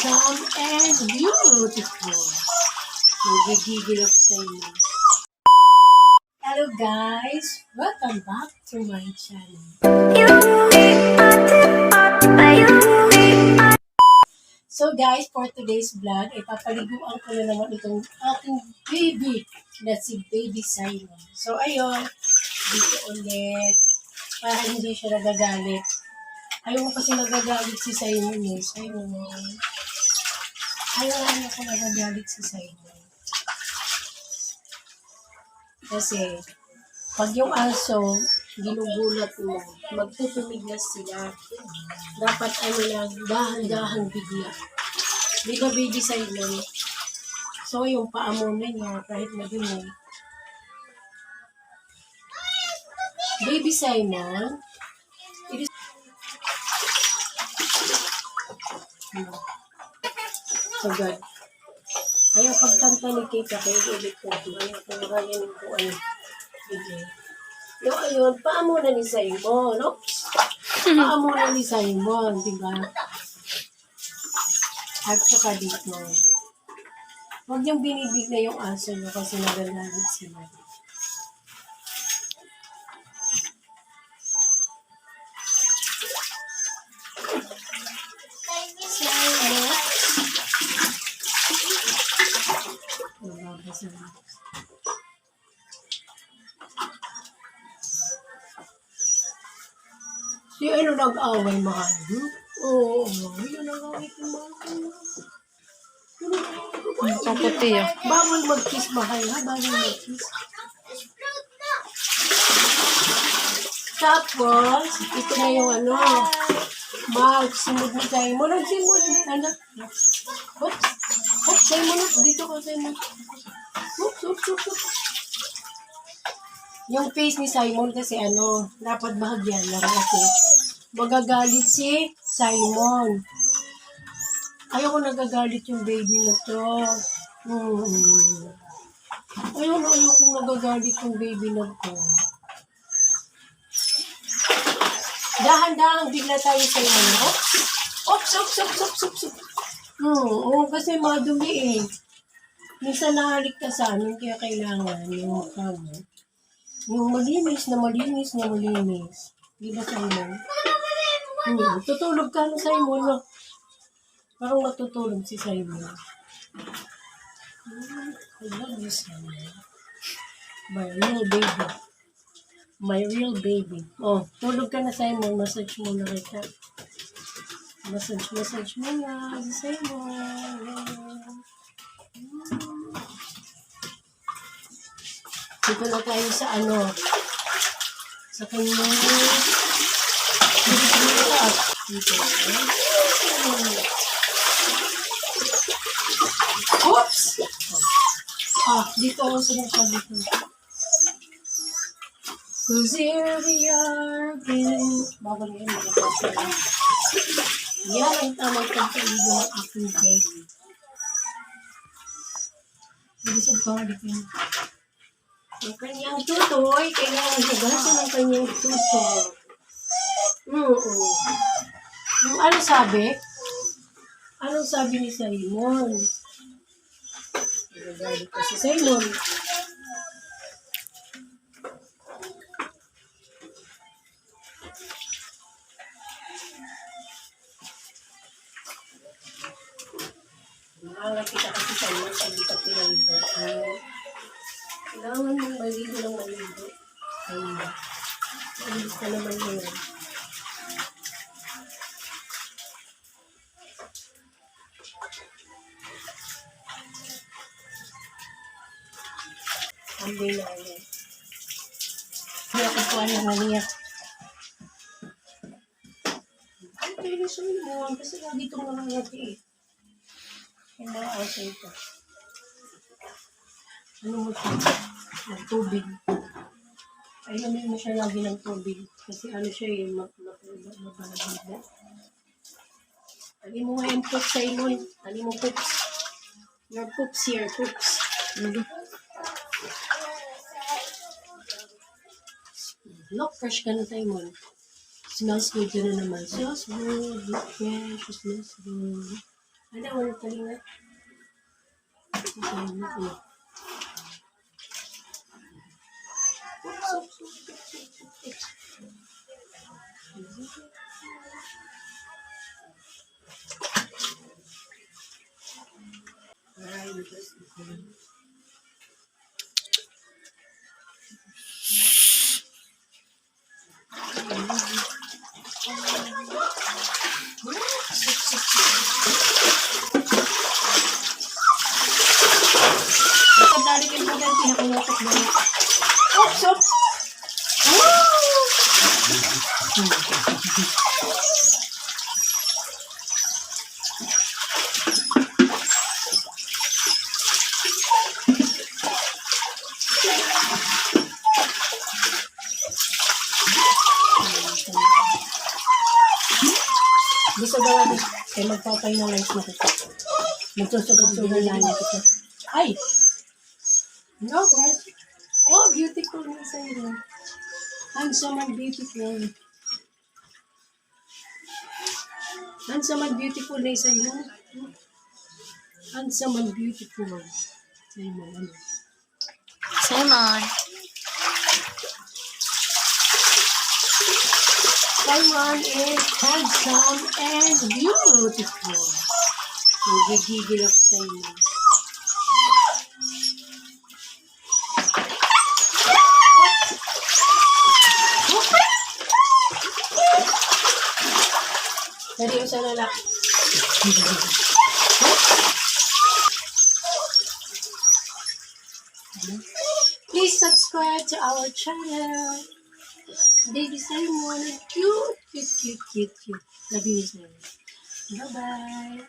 handsome and beautiful. Nagigigil ako sa inyo. Hello guys! Welcome back to my channel. So guys, for today's vlog, ipapaliguan ko na naman itong aking baby na si Baby Simon. So ayun, dito ulit para hindi siya nagagalit. Ayaw kasi nagagalit si Simon eh. Simon. Ayaw ko nagagalit si Simon. Kasi, pag yung aso, ginugulat mo, magtutumiglas sila. Dapat lang, dahan-dahan bigla. Di ba Baby Simon? So, yung paa muna niya, kahit madumi. Baby Simon, it is... So, God. Ayaw pagkanta ni Kika, kaya ulit ko. Ayaw ko nakayanin ko ano. Yung ayun, paa muna ni Simon, no? Paa muna ni Simon, diba? At saka dito. Huwag niyong binibig na yung aso nyo kasi nagagalit sila. Si ano nag-away, mahal? Oo, yun nag-away ko, mahal. Kaputi ah. Bawal mag-kiss, mahal, ha? Bawal mag-kiss. Tapos, ito na yung ano, simod ni Simon. Nagsimod, anak. Oops, Simon, dito ka, Simon. Oops. Yung face ni Simon kasi ano, dapat bahagyan lang kasi magagalit si Simon. Ayoko nagagalit yung baby na to. Ayoko nagagalit yung baby na to. Dahan-dahan bigla tayo sa ano. Ops. Kasi madumi eh. Minsan nahalik ka sa amin kaya kailangan yung yung malinis. Di ba, Simon? Tutulog ka na, Simon. No? Parang matutulog si Simon. I love you, Simon. My real baby. Oh, tulog ka na, Simon. Massage mo na kita. Massage mo na si Simon. Dito na tayo sa ano, sa kanyang dito. Oops! Dito ako sinasabi ko. Cause here we are again. Bago na yun, magkakasya lang. Yan ang tamang pagkaligo ng aking baby. Hindi sa balik yun. Ang kanyang tutoy, kailangan hugasan ang kanyang tutoy. Ano sabi? Anong sabi ni Simon? Nagagalit ka si Simon. Nakakita kasi Simon pag di ka pinaligo. Kailangan mong maligo ng maligo. Maligo ka naman ngayon. Ambil na ako. Hindi ako po alam na niya. Ay, tayo na siya mo. Kasi lagi itong nangangati eh. Yung mga aso ito. Ano mo ito? Ng tubig. Ay, namin mo siya lagi ng tubig. Kasi ano siya eh, mabalagida. Tali mo nga yung poops, Simon. Tali mo poops. Your poops here, poops. Look, fresh ka na, Simon. Smells good ka na naman. Smells good. Look fresh. Smells good. Ano, ulit kalinga? Okay. Nakadalikin mo dahil pinakulutok mo. Oops, oops. Gusto daw ako kaya magpapay-na-light na kita. Magsusugod-sugod na kita. Ay! No, guys. Oh, beautiful na sa'yo. Handsome and beautiful. Handsome and beautiful na sa'yo. Handsome and beautiful. Sa'yo mo, ano? Simon. Simon is handsome and beautiful. Nagigigil ako sa iyo. Seryoso na lang. Please subscribe to our channel. Baby Simon, cute, cute, cute, cute, cute. Love you, Simon. Bye-bye.